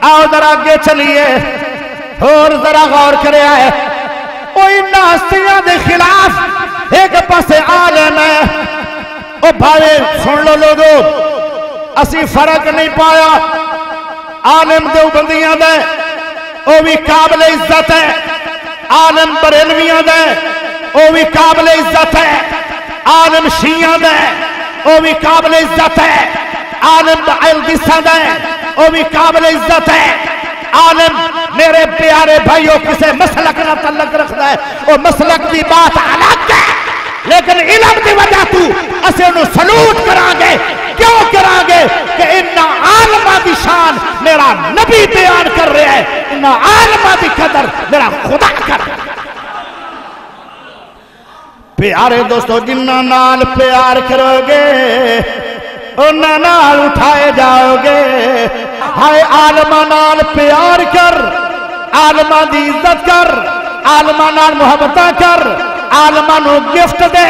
آؤ ذرا آگے چلیے اور ذرا غور کرے آئے اوہ ناستیاں دے خلاف ایک پاسے عالم ہے او بھائی سن لو لوگو اسی فرق نہیں پایا عالم دیوبندیاں دے او بھی قابل عزت ہے عالم بریلویاں دے او بھی قابل عزت ہے عالم شیعہ دے او بھی قابل عزت ہے عالم الدسہ دے او بھی قابل عزت ہے عالم میرے پیارے بھائیوں کسے مسلک نہ تعلق رکھتا ہے وہ مسلک دی بات الگ ہے لیکن علم دی وجہ تو اسے انہوں سلوٹ کرانگے کیوں کرانگے کہ انہا عالمہ دی شان میرا نبی بیان کر رہے ہیں انہا عالمہ دی قدر میرا خدا کر رہے ہیں پیارے دوستو جنہ نال پیار کرو گے انہا نال اٹھائے جاؤ گے ہائے عالمہ نال پیار کر عالمہ دی عزت کر عالمہ نال محبتہ کر عالمہ نو گفٹ دے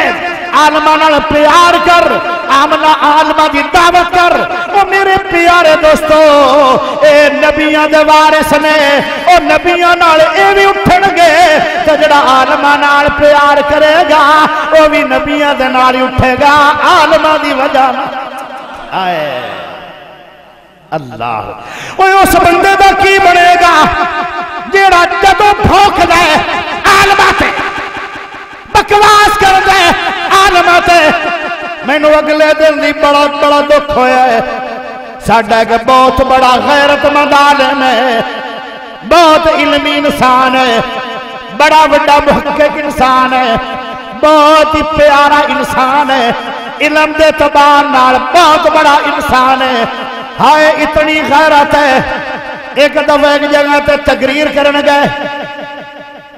عالمہ نال پیار کر عالمہ دی دعوت کر او میرے پیارے دوستو اے نبیاں دے وارث نے او نبیاں نال اے بھی اٹھن گے تے جڑا عالمہ نال پیار کرے گا او بھی نبیاں دے نال اٹھے گا عالمہ دی وجہ آئے اللہ اوہ اس بندے دا کی بنے گا جیڑا جدو بھوک دے عالمہ تے بکواس کر دے عالمہ تے میں نے اگلے دن دی بڑا دکھ ہویا ہے ساڑھا ہے کہ بہت بڑا غیرت مند عالم ہے بہت علمی انسان ہے بڑا بڑا محقق انسان ہے بہت ہی پیارا انسان ہے علم دے تبان نال بہت بڑا انسان ہے ہائے اتنی غیرت ہے ایک دفعہ ایک جگہ تے تقریر کرنے گئے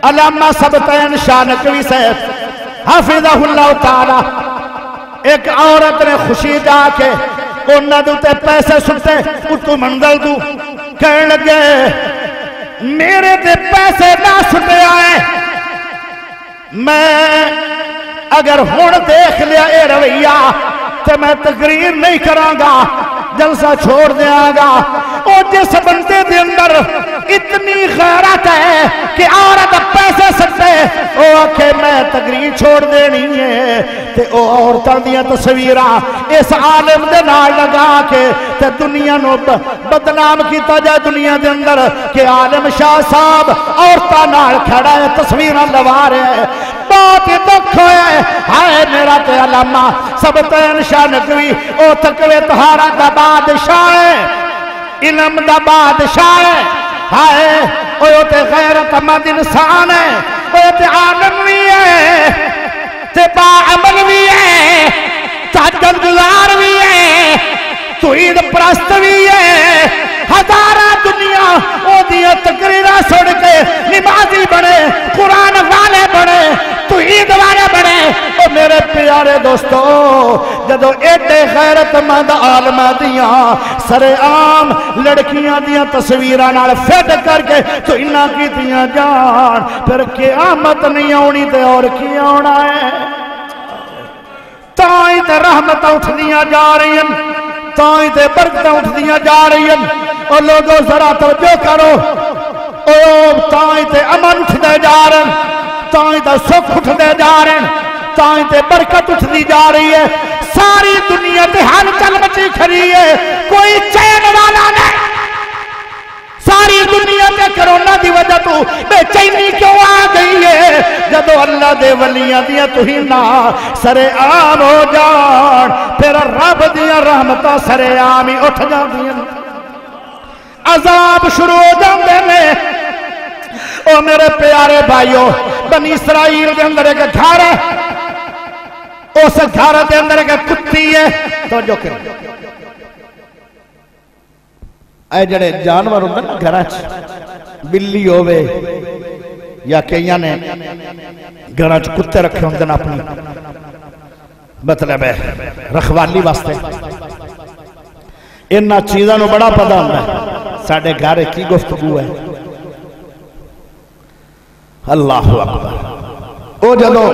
علامہ سبتین شاہ نقوی صاحب حافظہ اللہ تعالی ایک عورت نے خوشی جا کے انہاں دوتے پیسے سنتے اتو منزل دو کہنے لگے میرے تے پیسے نہ سنتے آئے میں اگر ہون دیکھ لیا اے رویہ تو میں تقریر نہیں کرانگا جلسہ چھوڑ دیاں گا اور جس بندے دے اندر اتنی غیرت ہے کہ عورت پیسے سکتے وہ آکھے میں تقریر چھوڑ دینی ہے تے او عورتاں دیاں تصویرہ اس عالم دے نال لگا کے تے دنیا نو بدنام کیتا جائے دنیا دے اندر کہ عالم شاہ صاحب عورتاں نال کھڑا ہے تصویرہ لوا رہے ہیں بہت ہی دکھ ہویا ہے ہائے میرا تے علامہ سبتین شاہ نقوی او تقوی طہارہ دا بادشاہ ہے علم دا بادشاہ ہے ہائے او تے غیرت مند انسان ہے او تے عالم بھی ہے تے با عمل بھی ہے تہجد گزار بھی ہے توحید پرست بھی ہے ہزارہ دنیا او دیا تقریرہ سڑ کے نمازی بنے قرآن والے بنے توحید والے بنے او میرے پیارے دوستو جدو ایڈے غیرت مند عالمہ دیاں سر عام لڑکیاں دیاں تصویرہ نال فیڈ کر کے تو انہاں کی دیاں جان پھر قیامت نہیں آنی تے اور کی آنا ہے تائیں تے رحمت اٹھ دیاں جا رہی ہیں تائیں تے برکتیں اٹھ دیاں جا رہی ہیں اور لوگوں ذرا توجہ کرو او تائیں تے امن اٹھ دے جا رہے ہیں تائیں تے سکھ اٹھ دے جا رہے ہیں تائیں تے برکت اٹھ دی جا رہی ہے ساری دنیا تے ہر چل مچی کھری ہے کوئی چین والا نہیں ساری دنیا تے کرونا دی وجہ تو بے چینی کیوں آ گئی ہے جدو اللہ دے ولیاں دیا توہینہ سر عام ہو جان پھر رب دیا رحمتہ سر عام ہی اٹھ جان دیا عذاب شروع ہو جان دینے او میرے پیارے بھائیوں بنی اسرائیل کے اندر ایک گھر ہے اس گھر کے اندر ایک کتی ہے تو جو کریں اے جڑے جانور ہوندے نا گھراں چ بلی ہووے یا کئیاں نے گھراں چ کتے رکھے ہوندے نا اپنی مطلب ہے رکھوالی واسطے انہاں چیزاں نو بڑا پتہ ہوندا ہے ساڈے گھر کی گفتگو ہے اللہ اکبر او جدو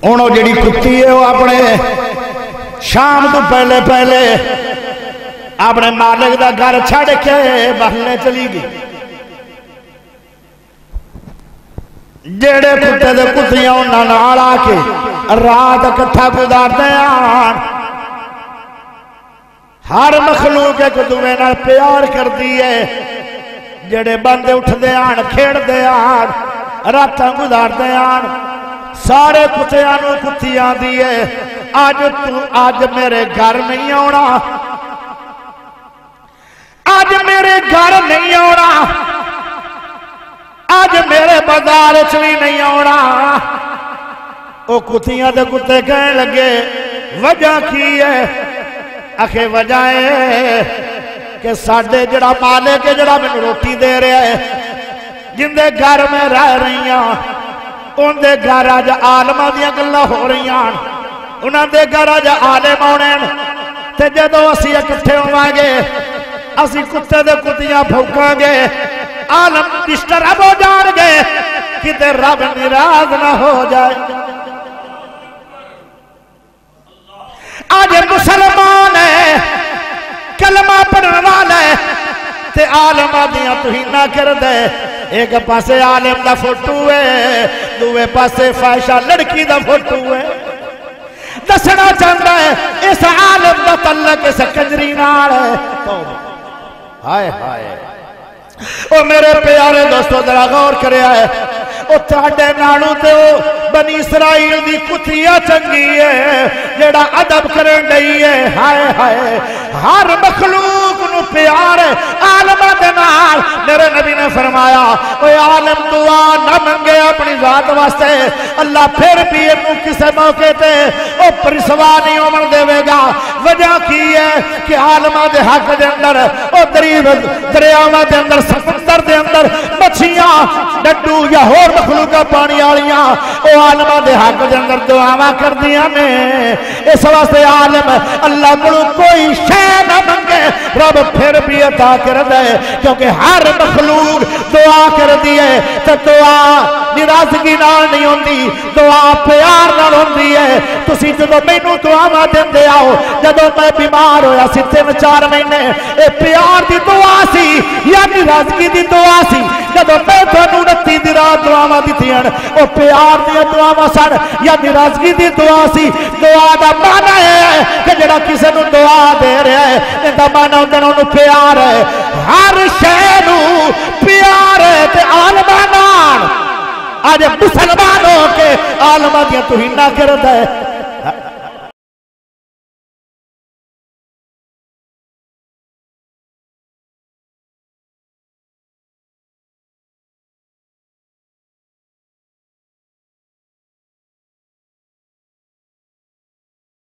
انہوں جڑی کتی ہے وہ اپنے شام تو پہلے اپنے مالک دا گھر چھڑ کے بہلنے چلی گئی جیڑے کتے دے کتیاں انہاں نال آ کے رات اکٹھا گزارتے ہیں ہر مخلوق ایک دوے نال پیار کر دیئے جڑے بندے اٹھ دے آن کھیڑ دے آن راتاں گزار دے آن سارے کتیاں نو کتیاں دیئے آج میرے گھر نہیں آنا آج میرے گھر نہیں آنا آج میرے بازار چلی نہیں آنا او کتیاں دے کتے کہنے لگے وجہ کی ہے آخے وجہ ہے کہ ساڑھے جڑا مالک ہے جڑا میں روٹی دے رہے ہیں جن دے گھر میں رہ رہی ہیں ان دے گھر آج عالمہ دیا گلہ ہو رہی ہیں انہاں دے گھر آج عالم ہونے تے جدو اسی اکٹھے ہوں گے اسی کتے دے کتیاں بھوکاں گے عالم ڈسٹرب ہو جان گے کتے رب ناراض نہ ہو جائے آج مسلمان ہے کلمہ پڑھنے والا ہے تے عالم آدیاں تو ہی نہ کر دے ایک پاسے عالم دا فوٹو ہے دوے پاسے فائشہ لڑکی دا فوٹو ہے دسنا چاہتا ہے اس عالم دا تعلق اس کنجری نال ہے ہائے ہائے او میرے پیارے دوستو ذرا غور کرے آئے او تاڑے نالو تے او بنی اسرائیل دی کتیا چنگی ہے جیڑا عدب کرن گئی ہے ہائے ہائے ہر مخلوق نو پیار ہے عالمہ دے نال میرے نبی نے فرمایا اوے عالم دعا نہ منگے اپنی ذات واسطے اللہ پھر بھی انہوں کسے موقع تے او پرسوا نہیں عمر دے گا وجہ کی ہے کہ عالمہ دے حق دے اندر او دریاوہ دے اندر سمندر دے اندر مچھیاں ڈڈو یا ہور مخلوقہ پانی آلیاں او عالمہ دے حق دے اندر دعاواں کر دیا میں اس واسطے عالم اللہ کو کوئی شے نہ منگے رب پھر بھی عطا کر دے کیونکہ ہر مخلوق دعا کر دیئے تو دعا ناراضگی نال نہیں ہوندی دعا پیار نال ہوندی ہے تسی جدو مینوں دعا دین دے آؤ جدو میں بیمار ہویا سی 3-4 مہینے اے پیار دی دعا سی یا ناراضگی دی دعا سی جدو میں تھانوں 29 دی رات دعا دتی ہیں او پیار دی دعا سن یا ناراضگی دی دعا سی دعا دا معنی ہے کہ جڑا کسے نوں دعا دے رہا ہے ایندا معنی اوندا نوں پیار ہے ہر شے نوں پیار ہے تے عالماں نال آج مسلمان ہو کے عالماں دیاں توہیناں کردا ہے